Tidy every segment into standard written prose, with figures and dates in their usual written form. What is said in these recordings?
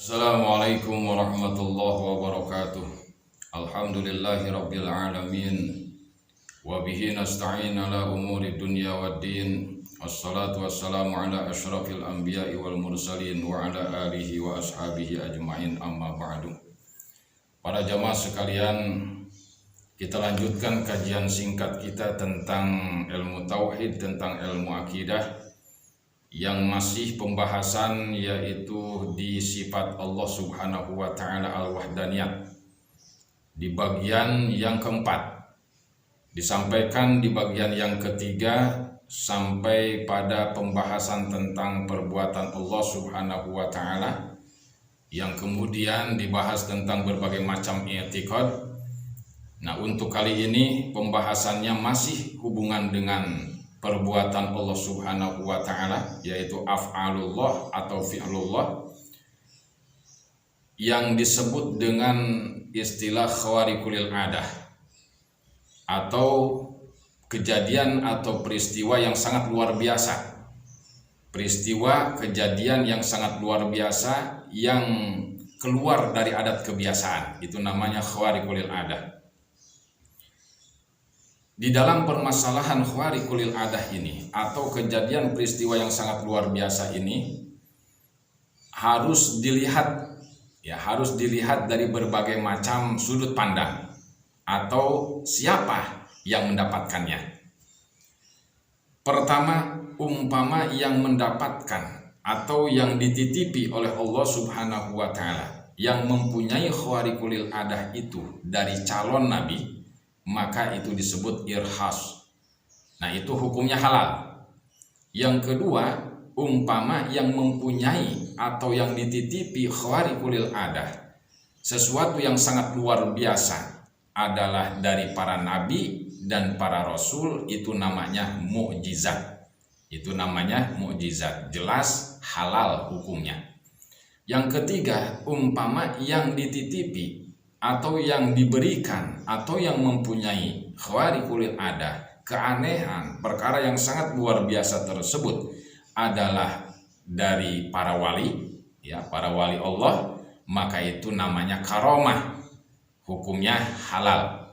Assalamualaikum warahmatullahi wabarakatuh. Alhamdulillahi rabbil alamin. Wa bihi nasta'in ala umuri dunya waddin. Wassalatu wassalamu ala asyrafil anbiya'i wal mursalin wa ala alihi wa ashabihi ajma'in, amma ba'du. Para jamaah sekalian, kita lanjutkan kajian singkat kita tentang ilmu tauhid, tentang ilmu akidah, yang masih pembahasan yaitu di sifat Allah Subhanahu wa Ta'ala al-Wahdaniyah. Di bagian yang keempat disampaikan, di bagian yang ketiga sampai pada pembahasan tentang perbuatan Allah Subhanahu wa Ta'ala, yang kemudian dibahas tentang berbagai macam i'tiqad. Nah, untuk kali ini pembahasannya masih hubungan dengan perbuatan Allah Subhanahu wa Ta'ala, yaitu af'alullah atau fi'lullah, yang disebut dengan istilah khawariqul adah, atau kejadian atau peristiwa yang sangat luar biasa. Peristiwa kejadian yang sangat luar biasa yang keluar dari adat kebiasaan, itu namanya khawariqul adah. Di dalam permasalahan khawariqul adah ini atau kejadian peristiwa yang sangat luar biasa ini harus dilihat dari berbagai macam sudut pandang atau siapa yang mendapatkannya. Pertama, umpama yang mendapatkan atau yang dititipi oleh Allah Subhanahu wa Ta'ala yang mempunyai khawariqul adah itu dari calon nabi, maka itu disebut irhas. Nah, itu hukumnya halal. Yang kedua, umpama yang mempunyai atau yang dititipi khawariqul adah sesuatu yang sangat luar biasa adalah dari para nabi dan para rasul, itu namanya mukjizat. Itu namanya mukjizat, jelas halal hukumnya. Yang ketiga, umpama yang dititipi atau yang diberikan atau yang mempunyai khawariqul adah, keanehan, perkara yang sangat luar biasa tersebut adalah dari para wali, para wali Allah, maka itu namanya karomah, hukumnya halal.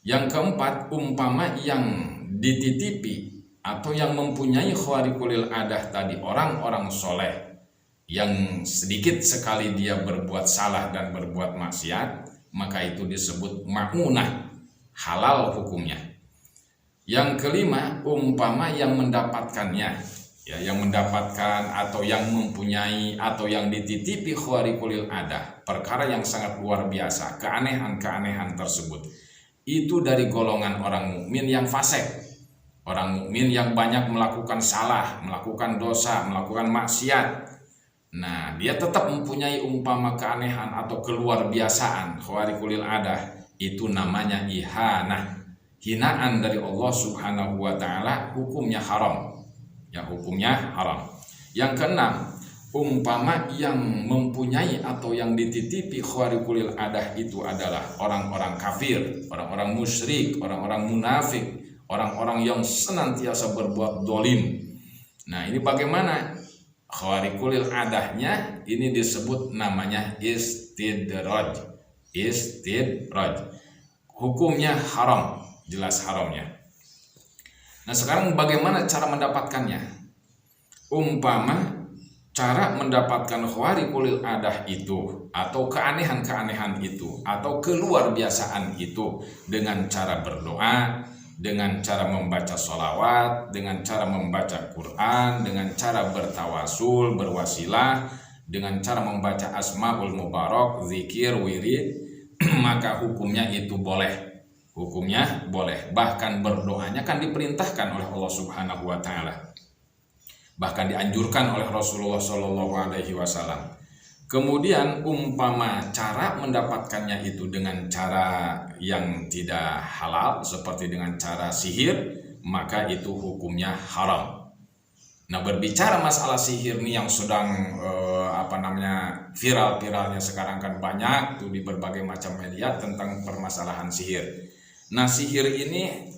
Yang keempat, umpama yang dititipi atau yang mempunyai khawariqul adah tadi orang-orang soleh, yang sedikit sekali dia berbuat salah dan berbuat maksiat, maka itu disebut ma'unah, halal hukumnya. Yang kelima, umpama yang mendapatkannya, yang mendapatkan atau yang mempunyai atau yang dititipi khawariqul adah, perkara yang sangat luar biasa, keanehan-keanehan tersebut, itu dari golongan orang mukmin yang fasik, orang mukmin yang banyak melakukan salah, melakukan dosa, melakukan maksiat. Nah, dia tetap mempunyai umpama keanehan atau keluar biasaan khawariqul adah, itu namanya ihanah, hinaan dari Allah Subhanahu wa Ta'ala, hukumnya haram. Hukumnya haram. Yang keenam, umpama yang mempunyai atau yang dititipi khawariqul adah itu adalah orang-orang kafir, orang-orang musyrik, orang-orang munafik, orang-orang yang senantiasa berbuat dolim. Nah, ini bagaimana khawariqul adahnya? Ini disebut namanya istidraj. Hukumnya haram, jelas haramnya. Nah, sekarang bagaimana cara mendapatkannya? Umpama cara mendapatkan khawariqul adah itu atau keanehan-keanehan itu atau keluar biasaan itu dengan cara berdoa, dengan cara membaca sholawat, dengan cara membaca Quran, dengan cara bertawasul, berwasilah, dengan cara membaca asmaul mubarak, zikir, wirid, maka hukumnya itu boleh. Hukumnya boleh. Bahkan berdoanya kan diperintahkan oleh Allah Subhanahu wa Ta'ala, bahkan dianjurkan oleh Rasulullah SAW. Kemudian umpama cara mendapatkannya itu dengan cara yang tidak halal, seperti dengan cara sihir, maka itu hukumnya haram. Nah, berbicara masalah sihir ini yang sedang viral-viralnya sekarang kan banyak tuh di berbagai macam media tentang permasalahan sihir. Nah, sihir ini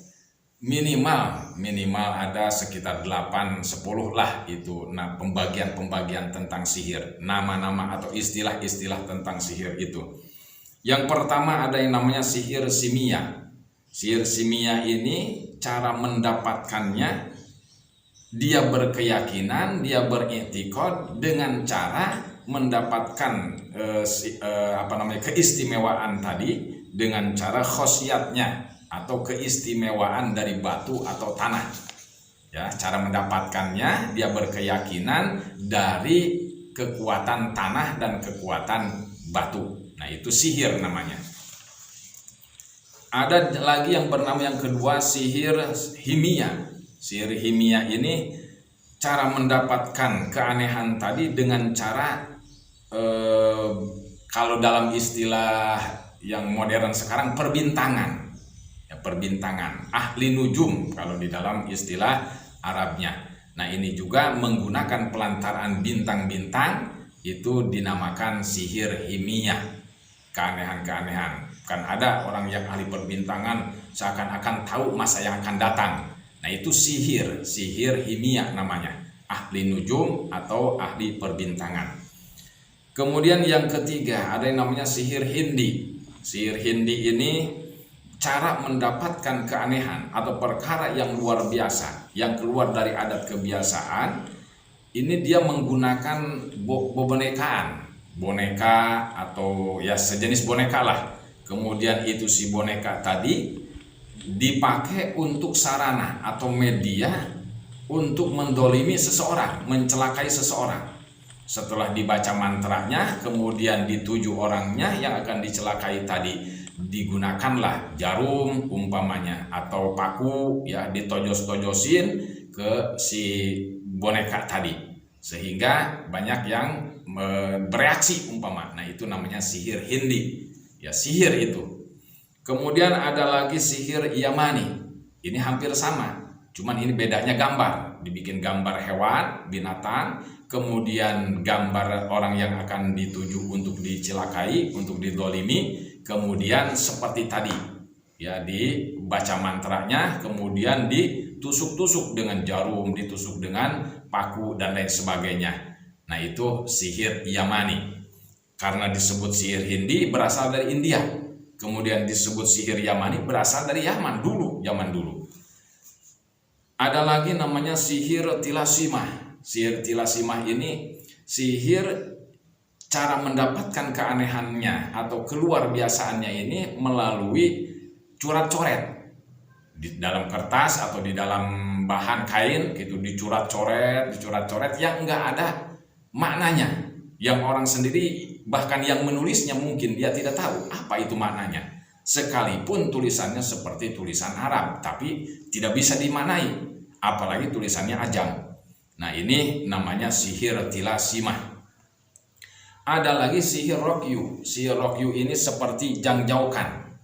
minimal ada sekitar 8-10 lah itu. Nah, pembagian tentang sihir, nama-nama atau istilah-istilah tentang sihir itu. Yang pertama ada yang namanya sihir simia. Sihir simia ini cara mendapatkannya, dia berkeyakinan, dia beriktikad dengan cara mendapatkan keistimewaan tadi dengan cara khosiatnya atau keistimewaan dari batu atau tanah. Ya, cara mendapatkannya dia berkeyakinan dari kekuatan tanah dan kekuatan batu. Nah, itu sihir namanya. Ada lagi yang bernama yang kedua sihir himia. Sihir himia ini cara mendapatkan keanehan tadi dengan cara kalau dalam istilah yang modern sekarang perbintangan. Ya, perbintangan, ahli nujum kalau di dalam istilah Arabnya. Nah, ini juga menggunakan pelantaran bintang-bintang, itu dinamakan sihir himia. Keanehan-keanehan. Kan ada orang yang ahli perbintangan seakan-akan tahu masa yang akan datang. Nah, itu sihir himia namanya, ahli nujum atau ahli perbintangan. Kemudian yang ketiga ada yang namanya sihir hindi. Sihir hindi ini cara mendapatkan keanehan atau perkara yang luar biasa, yang keluar dari adat kebiasaan. Ini dia menggunakan boneka atau ya sejenis boneka lah. Kemudian itu si boneka tadi dipakai untuk sarana atau media untuk mendolimi seseorang, mencelakai seseorang. Setelah dibaca mantranya, kemudian dituju orangnya yang akan dicelakai tadi, digunakanlah jarum umpamanya atau paku, ya, ditojos-tojosin ke si boneka tadi sehingga banyak yang bereaksi umpama. Nah, itu namanya sihir hindi, ya, sihir itu. Kemudian ada lagi sihir Yamani. Ini hampir sama, cuman ini bedanya gambar. Dibikin gambar hewan, binatang, kemudian gambar orang yang akan dituju untuk dicelakai, untuk didolimi, kemudian seperti tadi, ya, dibaca mantranya, kemudian ditusuk-tusuk dengan jarum, ditusuk dengan paku dan lain sebagainya. Nah, itu sihir Yamani. Karena disebut sihir Hindi berasal dari India, kemudian disebut sihir Yamani berasal dari Yaman dulu, zaman dulu. Ada lagi namanya sihir tilasimah. Sihir tilasimah ini sihir cara mendapatkan keanehannya atau keluar biasaannya ini melalui coret-coret di dalam kertas atau di dalam bahan kain gitu, dicoret-coret yang enggak ada maknanya, yang orang sendiri bahkan yang menulisnya mungkin dia tidak tahu apa itu maknanya, sekalipun tulisannya seperti tulisan Arab tapi tidak bisa dimaknai, apalagi tulisannya ajam. Nah, ini namanya sihir tilasimah. Ada lagi sihir rokyu. Sihir rokyu ini seperti jangjaukan.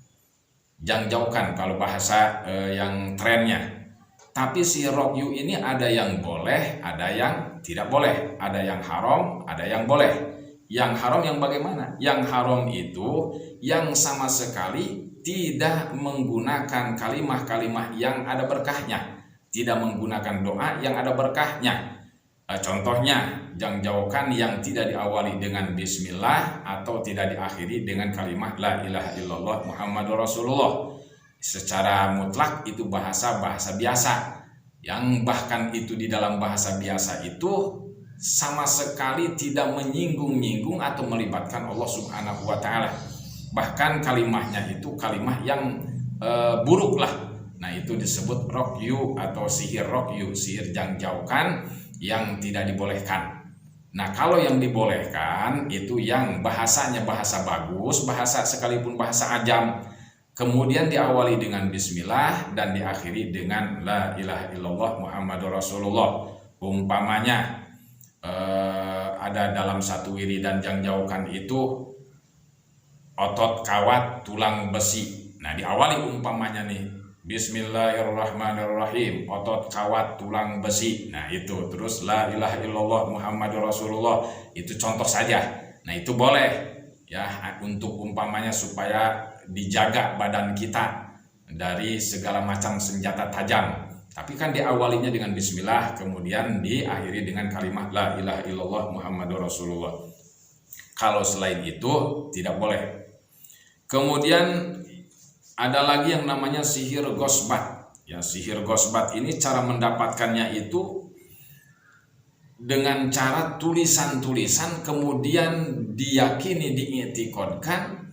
Jangjaukan kalau bahasa yang trennya. Tapi sihir rokyu ini ada yang boleh, ada yang tidak boleh. Ada yang haram, ada yang boleh. Yang haram yang bagaimana? Yang haram itu yang sama sekali tidak menggunakan kalimah-kalimah yang ada berkahnya. Tidak menggunakan doa yang ada berkahnya. Contohnya, jangjaukan yang tidak diawali dengan bismillah atau tidak diakhiri dengan kalimat la ilaha illallah Muhammadur Rasulullah. Secara mutlak itu bahasa biasa, yang bahkan itu di dalam bahasa biasa itu sama sekali tidak menyinggung-nyinggung atau melibatkan Allah Subhanahu wa taala. Bahkan kalimatnya itu kalimat yang buruk lah. Nah, itu disebut rokyu atau sihir rokyu, sihir jangjaukan yang tidak dibolehkan. Nah, kalau yang dibolehkan itu yang bahasanya bahasa bagus, bahasa sekalipun bahasa ajam, kemudian diawali dengan bismillah dan diakhiri dengan la ilaha illallah Muhammadur Rasulullah. Umpamanya ada dalam satu wiridan jangjaukan itu otot kawat tulang besi. Nah, diawali umpamanya nih Bismillahirrahmanirrahim, otot kawat tulang besi. Nah, itu terus la ilaha illallah Muhammadur Rasulullah. Itu contoh saja. Nah, itu boleh ya untuk umpamanya supaya dijaga badan kita dari segala macam senjata tajam. Tapi kan diawalinya dengan bismillah, kemudian diakhiri dengan kalimat la ilaha illallah Muhammadur Rasulullah. Kalau selain itu tidak boleh. Kemudian ada lagi yang namanya sihir gosbat. Ya, sihir gosbat ini cara mendapatkannya itu dengan cara tulisan-tulisan, kemudian diyakini, diiktiqadkan,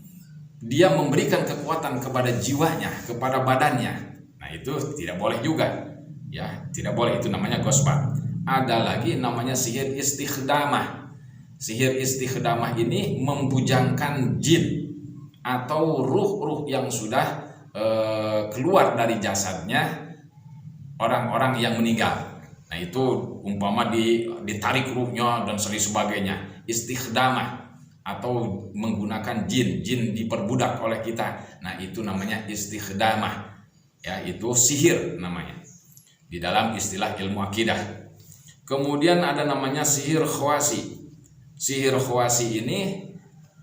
dia memberikan kekuatan kepada jiwanya, kepada badannya. Nah, itu tidak boleh juga. Ya, tidak boleh, itu namanya gosbat. Ada lagi namanya sihir istikhdamah. Sihir istikhdamah ini membujangkan jin atau ruh-ruh yang sudah keluar dari jasadnya orang-orang yang meninggal. Nah, itu umpama ditarik ruhnya dan sebagainya. Istikhdamah atau menggunakan jin diperbudak oleh kita. Nah, itu namanya istikhdamah. Ya, itu sihir namanya di dalam istilah ilmu akidah. Kemudian ada namanya sihir khawasi. Sihir khawasi ini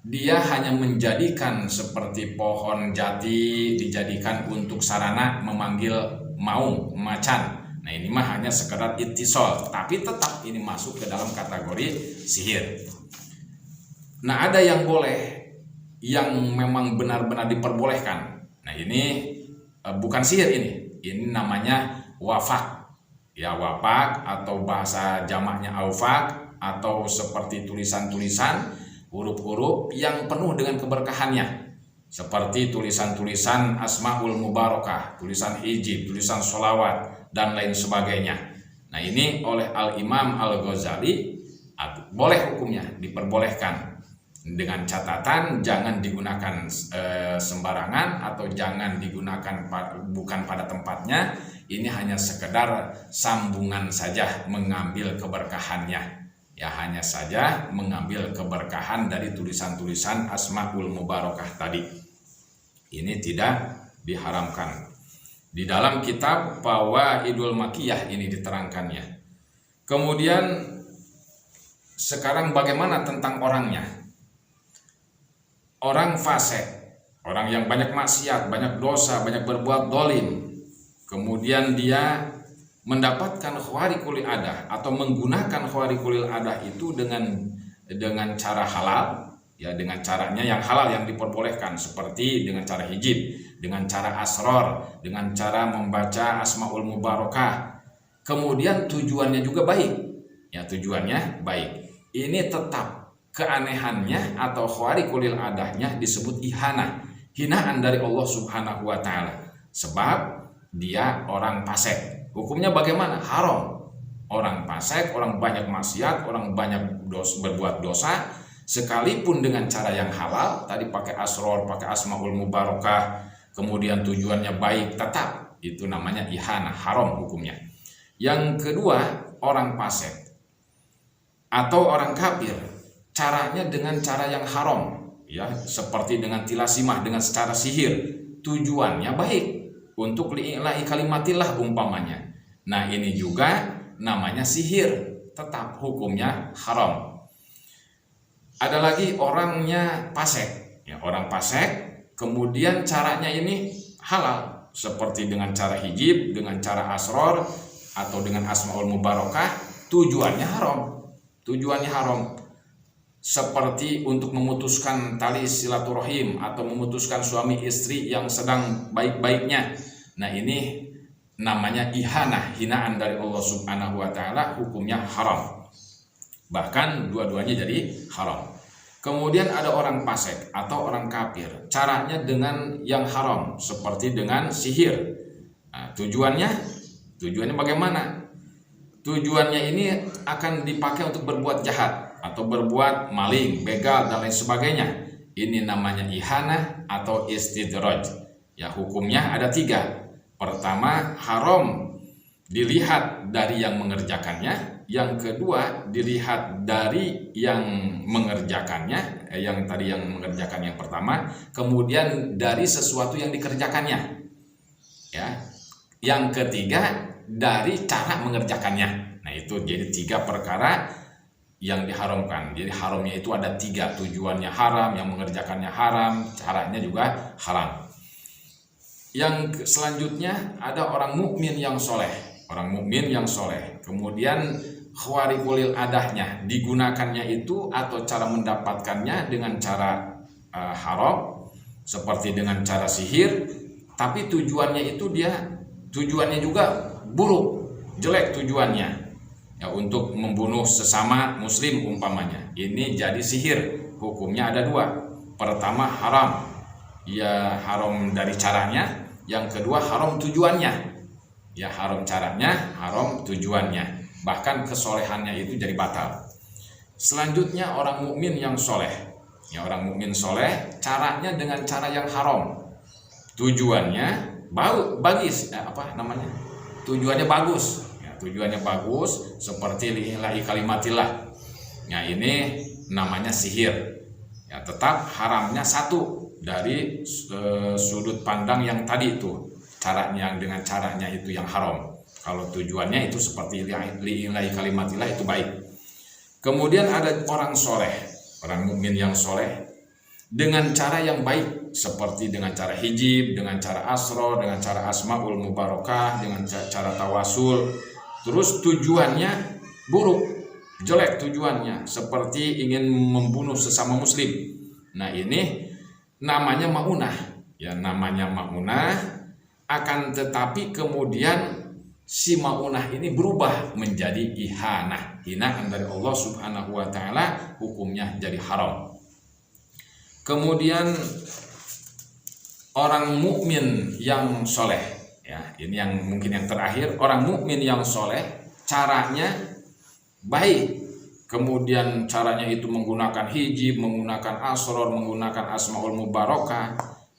dia hanya menjadikan seperti pohon jati dijadikan untuk sarana memanggil maung, macan. Nah, ini mah hanya sekedar ittisal, tapi tetap ini masuk ke dalam kategori sihir. Nah, ada yang boleh, yang memang benar-benar diperbolehkan. Nah, ini bukan sihir, ini namanya wafak. Ya, wafak atau bahasa jamaknya aufak, atau seperti tulisan-tulisan, huruf-huruf yang penuh dengan keberkahannya. Seperti tulisan-tulisan Asmaul Mubarakah, tulisan hijib, tulisan sholawat, dan lain sebagainya. Nah, ini oleh Al-Imam Al-Ghazali boleh hukumnya, diperbolehkan. Dengan catatan jangan digunakan sembarangan, atau jangan digunakan bukan pada tempatnya. Ini hanya sekedar sambungan saja, mengambil keberkahannya. Ya, hanya saja mengambil keberkahan dari tulisan-tulisan Asmaul Mubarakah tadi. Ini tidak diharamkan. Di dalam kitab Fawaidul Makkiyah ini diterangkannya. Kemudian sekarang bagaimana tentang orangnya? Orang fasik, orang yang banyak maksiat, banyak dosa, banyak berbuat dolim, kemudian dia mendapatkan khawariqul adah atau menggunakan khawariqul adah itu dengan cara halal, ya, dengan caranya yang halal yang diperbolehkan, seperti dengan cara hijib, dengan cara asror, dengan cara membaca Asmaul Mubarakah. Kemudian tujuannya juga baik, ya, tujuannya baik. Ini tetap keanehannya atau khawariqul adahnya disebut ihanah, hinaan dari Allah Subhanahu wa taala, sebab dia orang fasik. Hukumnya bagaimana? Haram. Orang fasik, orang banyak maksiat, orang banyak berbuat dosa, sekalipun dengan cara yang halal, tadi pakai asror, pakai Asmaul Mubarakah, kemudian tujuannya baik, tetap itu namanya ihanah, haram hukumnya. Yang kedua, orang fasik atau orang kafir, caranya dengan cara yang haram, ya, seperti dengan tilasimah, dengan secara sihir, tujuannya baik untuk li'ilahi kalimatillah umpamanya. Nah, ini juga namanya sihir, tetap hukumnya haram. Ada lagi orangnya fasik, ya, orang fasik kemudian caranya ini halal, seperti dengan cara hijib, dengan cara asror, atau dengan Asmaul Mubarakah, tujuannya haram. Tujuannya haram, seperti untuk memutuskan tali silaturahim atau memutuskan suami istri yang sedang baik-baiknya. Nah, ini namanya ihanah, hinaan dari Allah Subhanahu wa taala, hukumnya haram. Bahkan dua-duanya jadi haram. Kemudian ada orang fasik atau orang kafir, caranya dengan yang haram, seperti dengan sihir. Nah, tujuannya bagaimana? Tujuannya ini akan dipakai untuk berbuat jahat atau berbuat maling, begal, dan lain sebagainya. Ini namanya ihanah atau istidraj. Ya, hukumnya ada 3. Pertama, haram dilihat dari yang mengerjakannya. Yang kedua, dilihat dari yang mengerjakannya, yang tadi yang mengerjakan yang pertama. Kemudian dari sesuatu yang dikerjakannya. Ya. Yang ketiga, dari cara mengerjakannya. Nah, itu jadi 3 perkara yang diharamkan. Jadi haramnya itu ada 3, tujuannya haram, yang mengerjakannya haram, caranya juga haram. Yang selanjutnya ada orang mukmin yang soleh. Orang mukmin yang soleh. Kemudian khawariqul adahnya digunakannya itu atau cara mendapatkannya dengan cara haram, seperti dengan cara sihir, tapi tujuannya itu tujuannya juga buruk, jelek tujuannya, ya, untuk membunuh sesama muslim umpamanya. Ini jadi sihir. Hukumnya ada dua. Pertama haram, ya haram dari caranya. Yang kedua haram tujuannya, ya haram caranya, haram tujuannya. Bahkan kesolehannya itu jadi batal. Selanjutnya orang mukmin yang soleh, ya orang mukmin soleh, caranya dengan cara yang haram. Tujuannya tujuannya bagus, ya, tujuannya bagus seperti lillahi kalimatillah. Ya ini namanya sihir. Ya tetap haramnya satu dari sudut pandang yang tadi itu, caranya dengan caranya itu yang haram. Kalau tujuannya itu seperti lillahi kalimatillah itu baik. Kemudian ada orang soleh, orang mukmin yang soleh dengan cara yang baik, seperti dengan cara hijib, dengan cara asro, dengan cara asmaul mubarakah, dengan cara tawasul. Terus tujuannya buruk, jelek tujuannya, seperti ingin membunuh sesama muslim. Nah ini namanya maunah, ya namanya maunah. Akan tetapi kemudian si maunah ini berubah menjadi ihanah, hinaan dari Allah Subhanahu wa taala, hukumnya jadi haram. Kemudian orang mukmin yang soleh, ya ini yang mungkin yang terakhir, orang mukmin yang soleh caranya baik. Kemudian caranya itu menggunakan hijib, menggunakan asror, menggunakan asmaul mubarakah.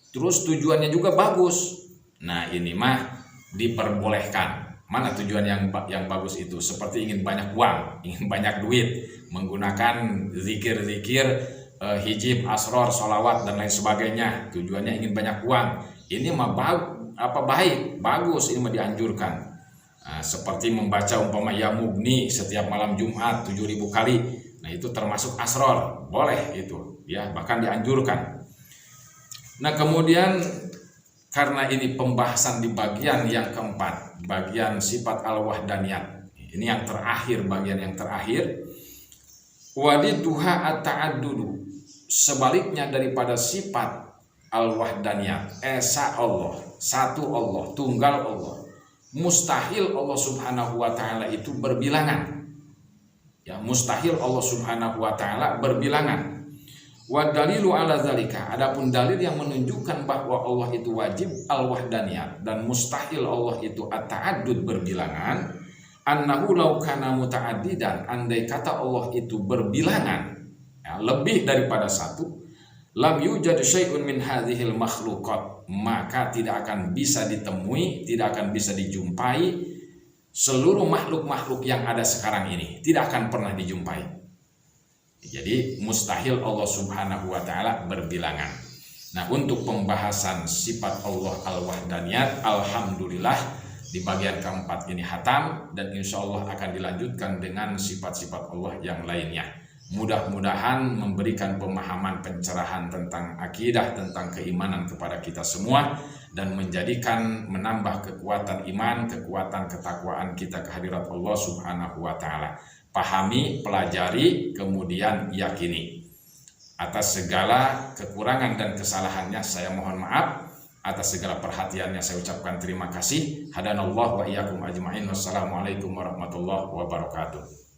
Terus tujuannya juga bagus. Nah ini mah diperbolehkan. Mana tujuan yang bagus itu? Seperti ingin banyak uang, ingin banyak duit, menggunakan zikir-zikir, hijib, asror, sholawat dan lain sebagainya. Tujuannya ingin banyak uang. Ini mah baik, bagus, ini mah dianjurkan. Nah, seperti membaca umpama ya mugni setiap malam Jumat 7.000 kali. Nah itu termasuk asror, boleh itu, ya bahkan dianjurkan. Nah kemudian karena ini pembahasan di bagian yang keempat, bagian sifat al-wahdaniyat. Ini yang terakhir, bagian yang terakhir. Wadiduha at-ta'addudu. Sebaliknya daripada sifat al-wahdaniyat, esa Allah, satu Allah, tunggal Allah. Mustahil Allah Subhanahu wa taala itu berbilangan. Ya, mustahil Allah Subhanahu wa taala berbilangan. Wa dalilu ala zalika. Adapun dalil yang menunjukkan bahwa Allah itu wajib al-wahdaniyat dan mustahil Allah itu at-ta'addud berbilangan, annahu law kana muta'addidan, andai kata Allah itu berbilangan, ya, lebih daripada satu, lam yujad syai'un min hadhil makhluqat, maka tidak akan bisa ditemui, tidak akan bisa dijumpai seluruh makhluk-makhluk yang ada sekarang ini, tidak akan pernah dijumpai. Jadi mustahil Allah Subhanahu wa taala berbilangan. Nah, untuk pembahasan sifat Allah al-wahdaniyat, alhamdulillah di bagian keempat ini hatam, dan insya Allah akan dilanjutkan dengan sifat-sifat Allah yang lainnya. Mudah-mudahan memberikan pemahaman pencerahan tentang akidah, tentang keimanan kepada kita semua, dan menambah kekuatan iman, kekuatan ketakwaan kita kehadirat Allah Subhanahu wa taala. Pahami, pelajari, kemudian yakini. Atas segala kekurangan dan kesalahannya saya mohon maaf. Atas segala perhatiannya saya ucapkan terima kasih. Hadanallahu wa iyyakum ajma'in. Wassalamualaikum warahmatullahi wabarakatuh.